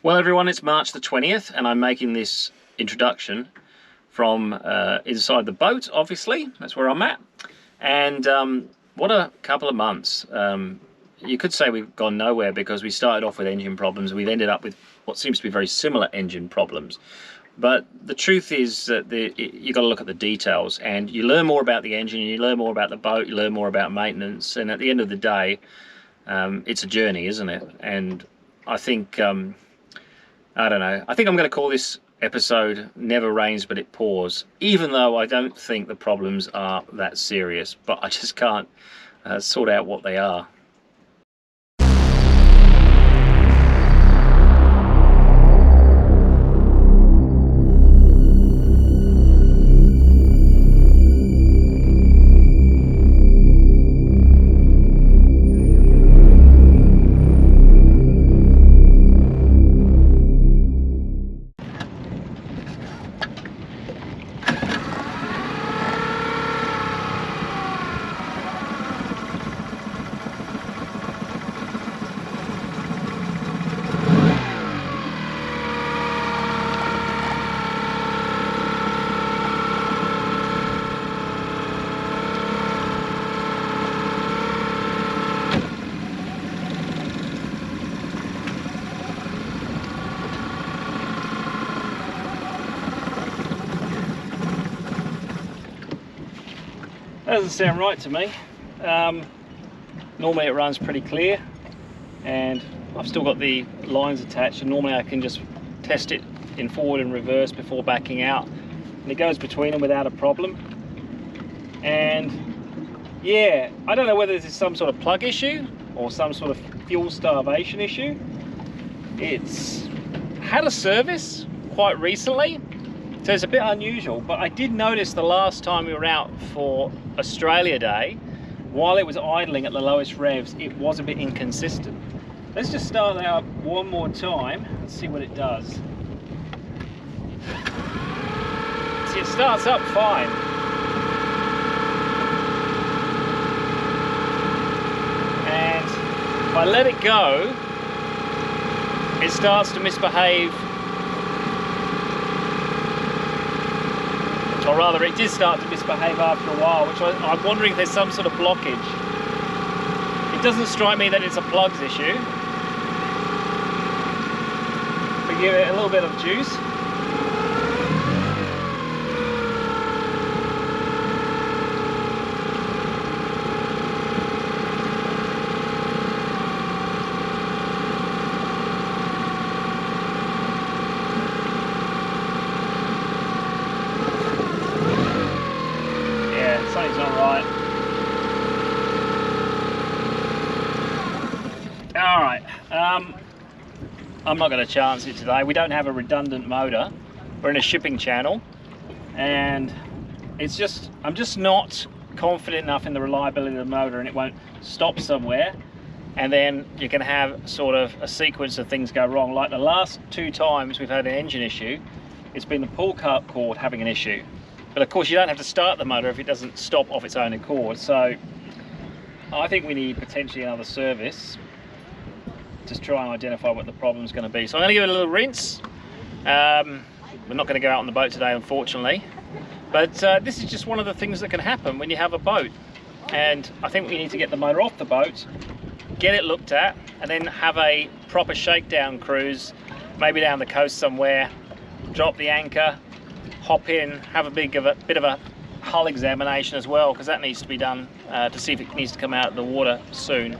Well everyone, it's March the 20th and I'm making this introduction from inside the boat, obviously. That's where I'm at. And what a couple of months. You could say we've gone nowhere because we started off with engine problems. We've ended up with what seems to be very similar engine problems. But the truth is that you've got to look at the details, and you learn more about the engine, you learn more about the boat, you learn more about maintenance, and at the end of the day, it's a journey, isn't it? And I think, I don't know, I think I'm going to call this episode Never Rains But It Pours, even though I don't think the problems are that serious, but I just can't sort out what they are. That doesn't sound right to me. Normally it runs pretty clear and I've still got the lines attached, and normally I can just test it in forward and reverse before backing out, and it goes between them without a problem. And yeah, I don't know whether this is some sort of plug issue or some sort of fuel starvation issue. It's had a service quite recently, so it's a bit unusual, but I did notice the last time we were out for Australia Day, while it was idling at the lowest revs, it was a bit inconsistent. Let's just start it up one more time and see what it does. See, it starts up fine. And if I let it go, it starts to misbehave. Or rather, it did start to misbehave after a while, which I'm wondering if there's some sort of blockage. It doesn't strike me that it's a plugs issue. We give it a little bit of juice. Something's not right. Alright, I'm not going to chance it today. We don't have a redundant motor. We're in a shipping channel, and it's just, I'm just not confident enough in the reliability of the motor, and it won't stop somewhere and then you can have sort of a sequence of things go wrong. Like the last two times we've had an engine issue, it's been the pull cord having an issue. But of course you don't have to start the motor if it doesn't stop off its own accord. So I think we need potentially another service to try and identify what the problem's going to be. So I'm going to give it a little rinse. We're not going to go out on the boat today, unfortunately. But this is just one of the things that can happen when you have a boat. And I think we need to get the motor off the boat, get it looked at, and then have a proper shakedown cruise, maybe down the coast somewhere, drop the anchor, hop in, have a bit of a hull examination as well, because that needs to be done to see if it needs to come out of the water soon.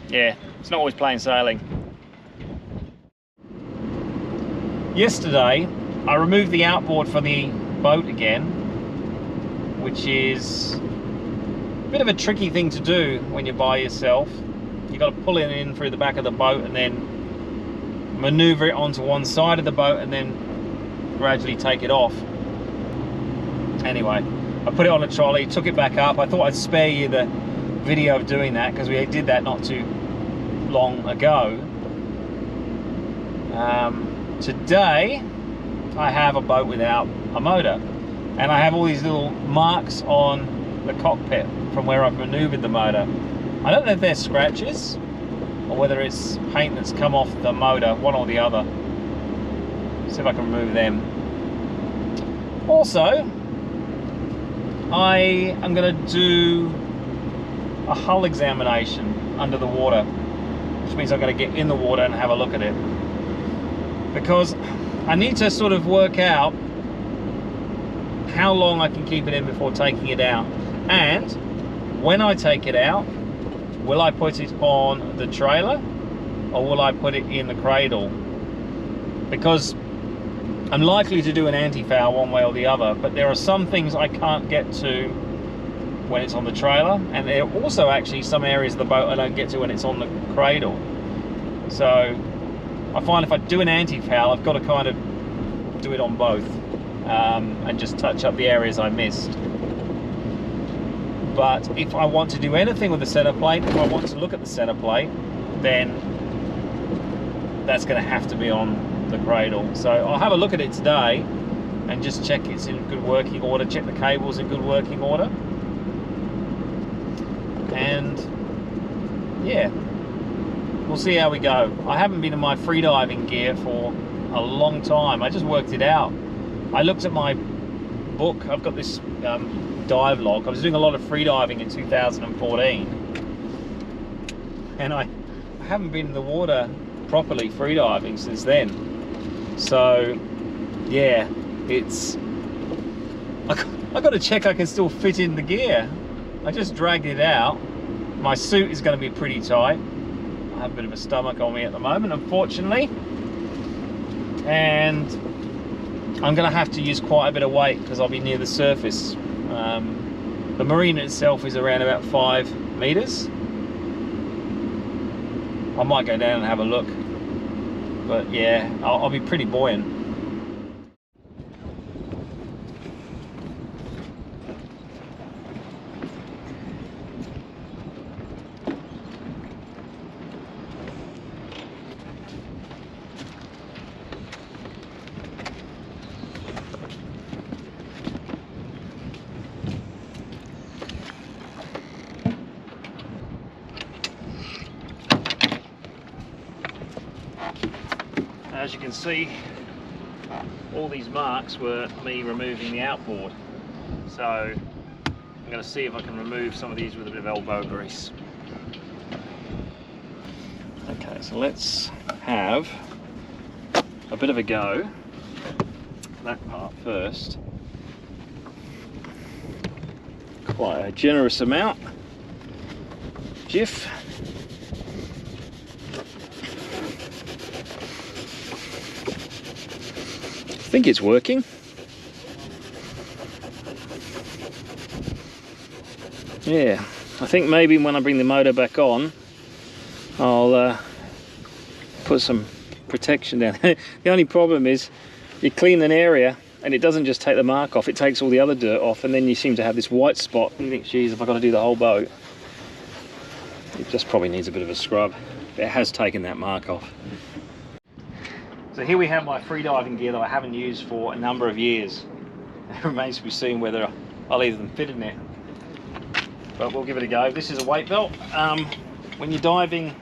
Yeah, it's not always plain sailing. Yesterday I removed the outboard for the boat again, which is a bit of a tricky thing to do when you're by yourself. You've got to pull it in through the back of the boat and then maneuver it onto one side of the boat and then gradually take it off. Anyway, I put it on a trolley, took it back up. I thought I'd spare you the video of doing that because we did that not too long ago. Today I have a boat without a motor, and I have all these little marks on the cockpit from where I've maneuvered the motor. I don't know if they're scratches or whether it's paint that's come off the motor, one or the other. See if I can remove them. Also, I am going to do a hull examination under the water, which means I'm going to get in the water and have a look at it, because I need to sort of work out how long I can keep it in before taking it out, and when I take it out, will I put it on the trailer or will I put it in the cradle? Because I'm likely to do an anti-foul one way or the other, but there are some things I can't get to when it's on the trailer, and there are also actually some areas of the boat I don't get to when it's on the cradle. So I find if I do an anti-foul, I've got to kind of do it on both, and just touch up the areas I missed. But if I want to do anything with the center plate, if I want to look at the center plate, then that's going to have to be on the cradle. So I'll have a look at it today and just check it's in good working order, check the cables in good working order, and yeah, we'll see how we go. I haven't been in my freediving gear for a long time. I just worked it out. I looked at my book. I've got this dive log. I was doing a lot of freediving in 2014, and I haven't been in the water properly freediving since then. So yeah, it's I got to check I can still fit in the gear. I just dragged it out. My suit is going to be pretty tight. I have a bit of a stomach on me at the moment, unfortunately, and I'm going to have to use quite a bit of weight because I'll be near the surface. The marina itself is around about 5 meters. I might go down and have a look, but yeah, I'll be pretty buoyant. As you can see, all these marks were me removing the outboard. So I'm going to see if I can remove some of these with a bit of elbow grease. Okay, so let's have a bit of a go. That part first. Quite a generous amount. Jiff. I think it's working. Yeah, I think maybe when I bring the motor back on, I'll put some protection down. The only problem is you clean an area and it doesn't just take the mark off, it takes all the other dirt off, and then you seem to have this white spot. You think, geez, if I've got to do the whole boat, it just probably needs a bit of a scrub. It has taken that mark off. So here we have my freediving gear that I haven't used for a number of years. It remains to be seen whether I'll leave them fit in it, but we'll give it a go. This is a weight belt. When you're diving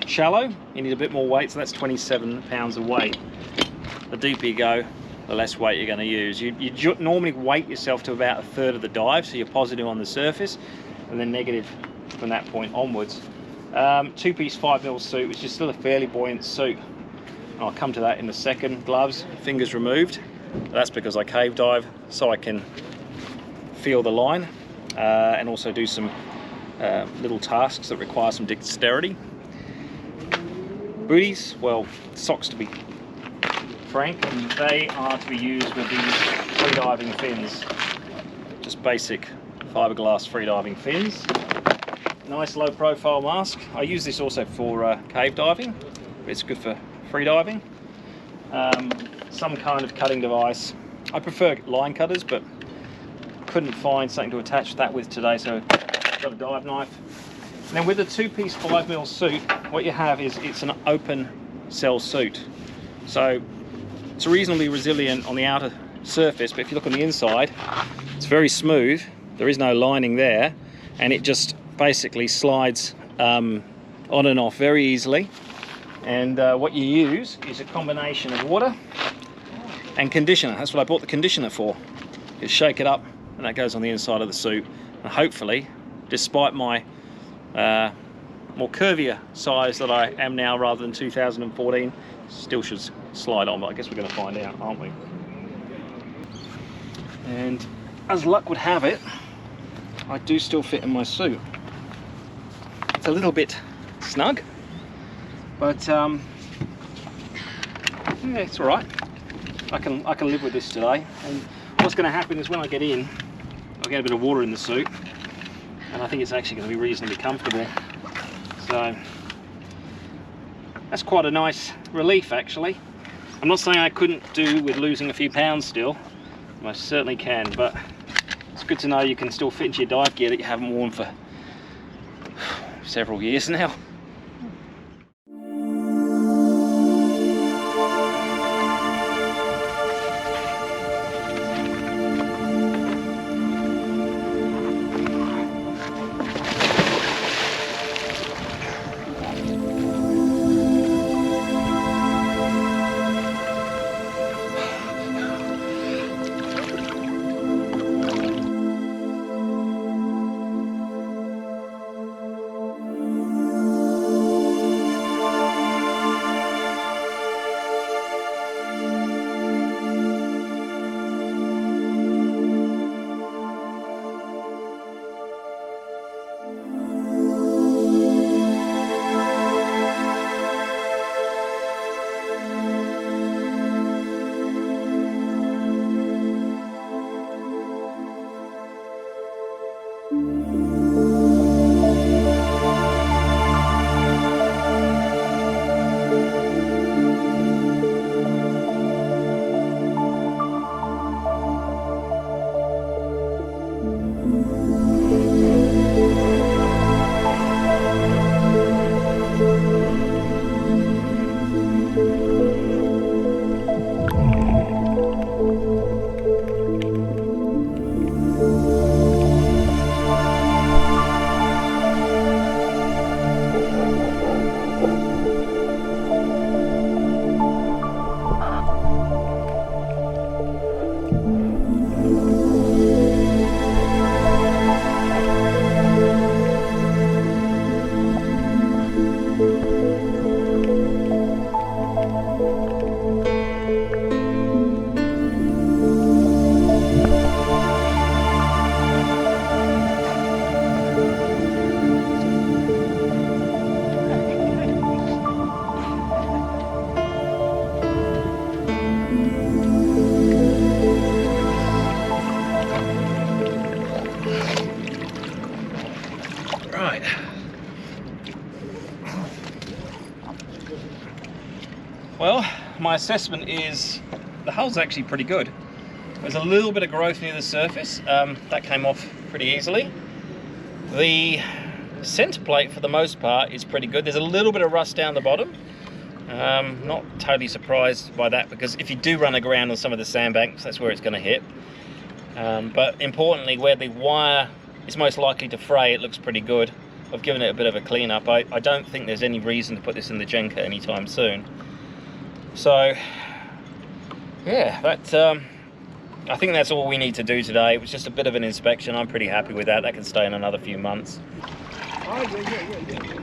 shallow, you need a bit more weight, so that's 27 pounds of weight. The deeper you go, the less weight you're going to use. You normally weight yourself to about 1/3 of the dive, so you're positive on the surface and then negative from that point onwards. Two-piece 5mm suit, which is still a fairly buoyant suit. I'll come to that in a second. Gloves, fingers removed. That's because I cave dive, so I can feel the line and also do some little tasks that require some dexterity. Booties, well, socks to be frank, they are to be used with these freediving fins. Just basic fiberglass freediving fins. Nice low profile mask. I use this also for cave diving, but it's good for freediving. Some kind of cutting device. I prefer line cutters, but couldn't find something to attach that with today, so got a dive knife. And then with the two-piece 5mm suit, what you have is it's an open cell suit. So it's reasonably resilient on the outer surface, but if you look on the inside, it's very smooth. There is no lining there, and it just basically slides on and off very easily. And what you use is a combination of water and conditioner. That's what I bought the conditioner for. You shake it up and that goes on the inside of the suit. And hopefully, despite my more curvier size that I am now rather than 2014, still should slide on, but I guess we're going to find out, aren't we? And as luck would have it, I do still fit in my suit. It's a little bit snug, but yeah, it's all right. I can live with this today. And what's going to happen is when I get in, I'll get a bit of water in the suit, and I think it's actually going to be reasonably comfortable. So that's quite a nice relief, actually. I'm not saying I couldn't do with losing a few pounds still. I certainly can, but it's good to know you can still fit into your dive gear that you haven't worn for several years now. Well, my assessment is the hull's actually pretty good. There's a little bit of growth near the surface. That came off pretty easily. The center plate, for the most part, is pretty good. There's a little bit of rust down the bottom. Not totally surprised by that, because if you do run aground on some of the sandbanks, that's where it's going to hit. But importantly, where the wire is most likely to fray, it looks pretty good. I've given it a bit of a clean up. I don't think there's any reason to put this in the Jenka anytime soon. So yeah, I think that's all we need to do today. It was just a bit of an inspection. I'm pretty happy with that. That can stay in another few months. Oh, yeah.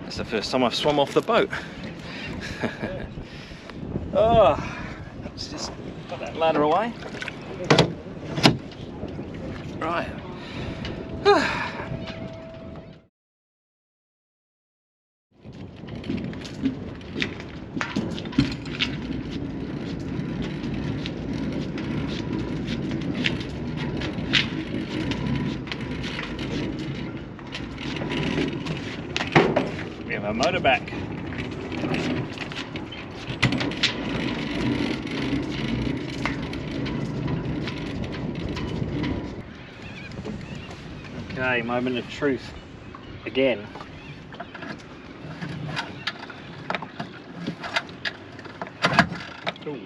That's the first time I've swum off the boat. Oh, let's just put that ladder away. Right. We have our motor back. Okay, moment of truth again. at all.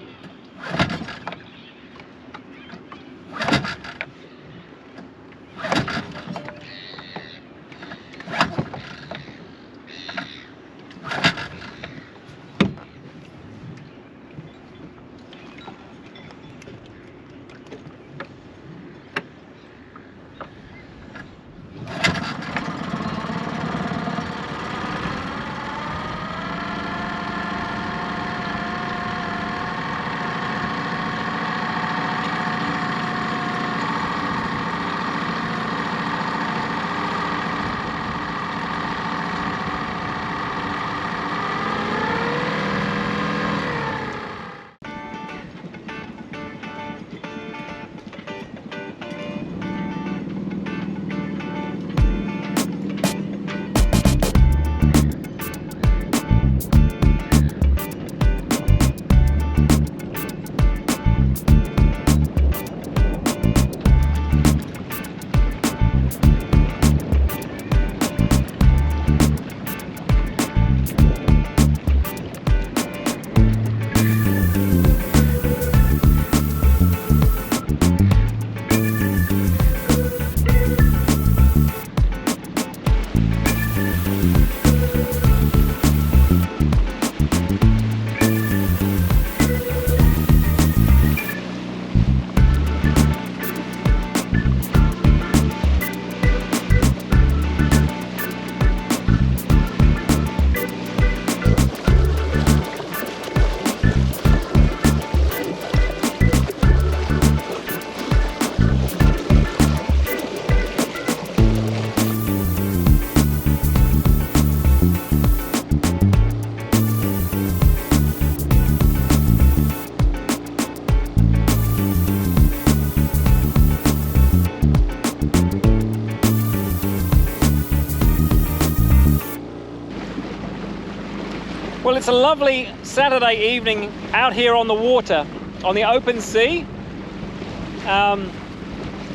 Well, it's a lovely Saturday evening out here on the water, on the open sea.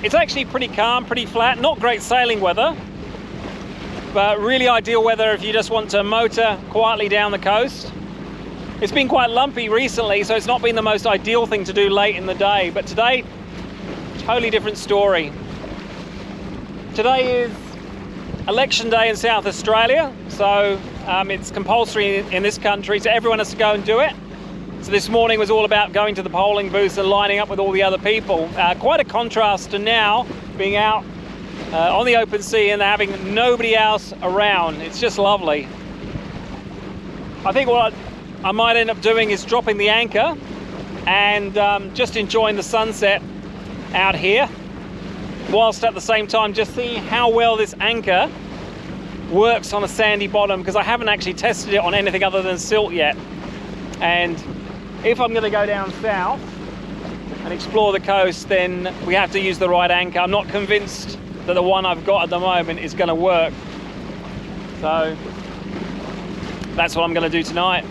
It's actually pretty calm, pretty flat, not great sailing weather, but really ideal weather if you just want to motor quietly down the coast. It's been quite lumpy recently, so it's not been the most ideal thing to do late in the day, but today, totally different story. Today is election day in South Australia, so it's compulsory in this country, so everyone has to go and do it. So this morning was all about going to the polling booths and lining up with all the other people. Quite a contrast to now being out on the open sea and having nobody else around. It's just lovely. I think what I might end up doing is dropping the anchor and just enjoying the sunset out here, whilst at the same time just seeing how well this anchor works on a sandy bottom, because I haven't actually tested it on anything other than silt yet. And if I'm going to go down south and explore the coast, then we have to use the right anchor. I'm not convinced that the one I've got at the moment is going to work. So that's what I'm going to do tonight.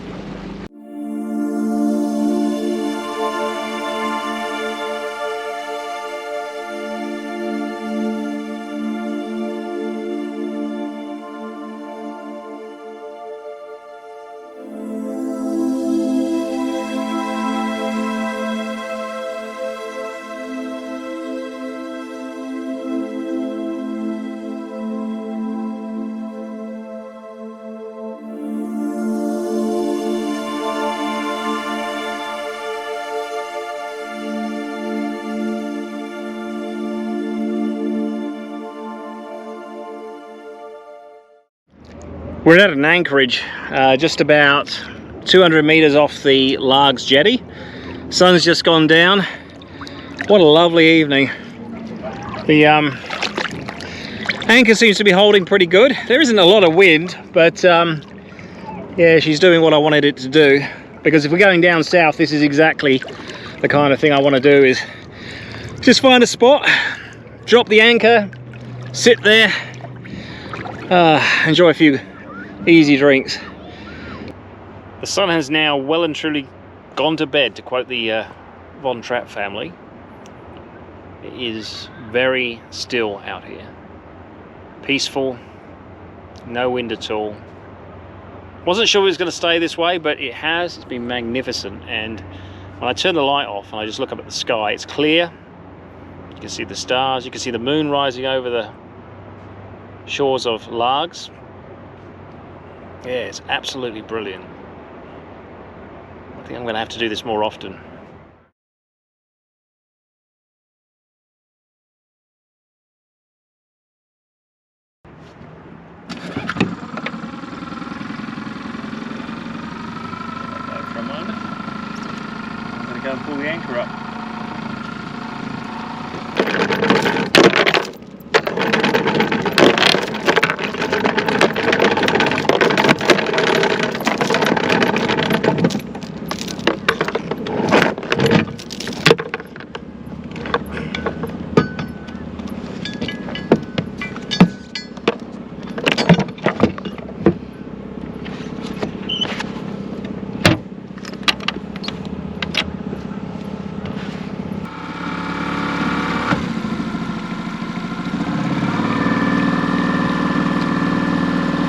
We're at an anchorage just about 200 meters off the Largs jetty. Sun's just gone down. What a lovely evening. The anchor seems to be holding pretty good. There isn't a lot of wind, but yeah, she's doing what I wanted it to do. Because if we're going down south, this is exactly the kind of thing I want to do, is just find a spot, drop the anchor, sit there, enjoy a few easy drinks. The sun has now well and truly gone to bed, to quote the Von Trapp family. It is very still out here. Peaceful, no wind at all. Wasn't sure it was going to stay this way, but it has. It's been magnificent, and When I turn the light off and I just look up at the sky, it's clear. You can see the stars, you can see the moon rising over the shores of Largs. Yeah, it's absolutely brilliant. I think I'm going to have to do this more often. For a moment, I'm going to go and pull the anchor up.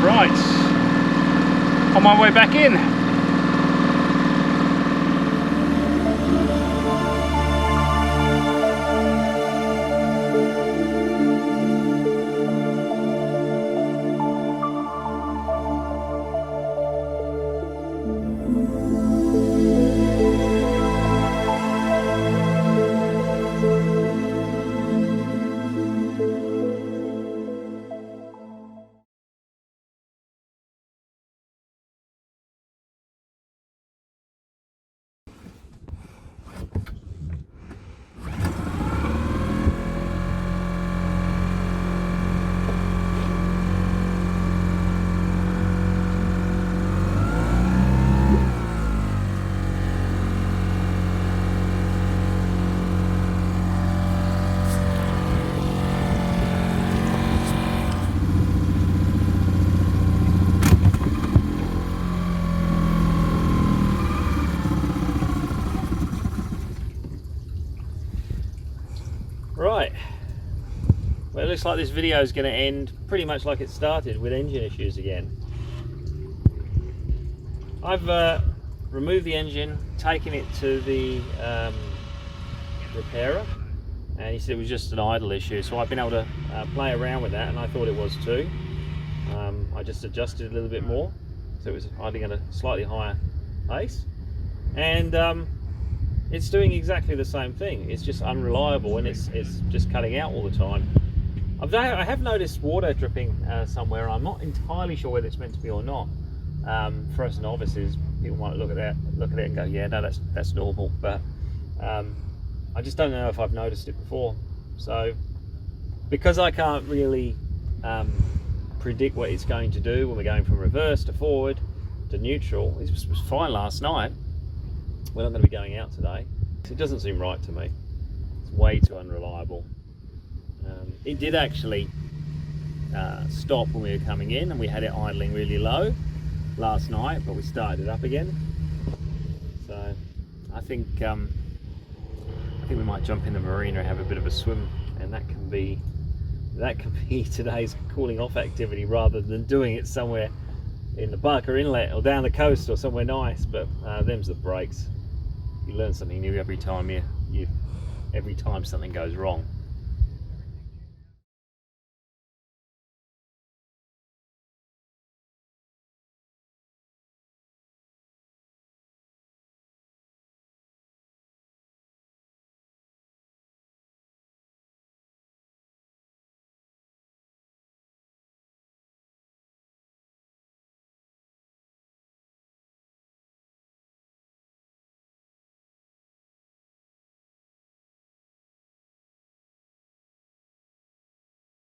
Right, on my way back in. Right, well, it looks like this video is going to end pretty much like it started, with engine issues again. I've removed the engine, taken it to the repairer, and he said it was just an idle issue, so I've been able to play around with that, and I thought it was too. I just adjusted it a little bit more, so it was idling at a slightly higher pace, and it's doing exactly the same thing. It's just unreliable, and it's just cutting out all the time. I have noticed water dripping somewhere. I'm not entirely sure whether it's meant to be or not. For us novices, people might look at it and go, yeah, no, that's normal, but I just don't know if I've noticed it before. So because I can't really predict what it's going to do when we're going from reverse to forward to neutral, it was fine last night. We're not going to be going out today. It doesn't seem right to me. It's way too unreliable. It did actually stop when we were coming in, and we had it idling really low last night, but we started it up again. So I think we might jump in the marina and have a bit of a swim, and that can be today's cooling off activity, rather than doing it somewhere in the Barker Inlet or down the coast or somewhere nice. But them's the breaks. You learn something new every time every time something goes wrong.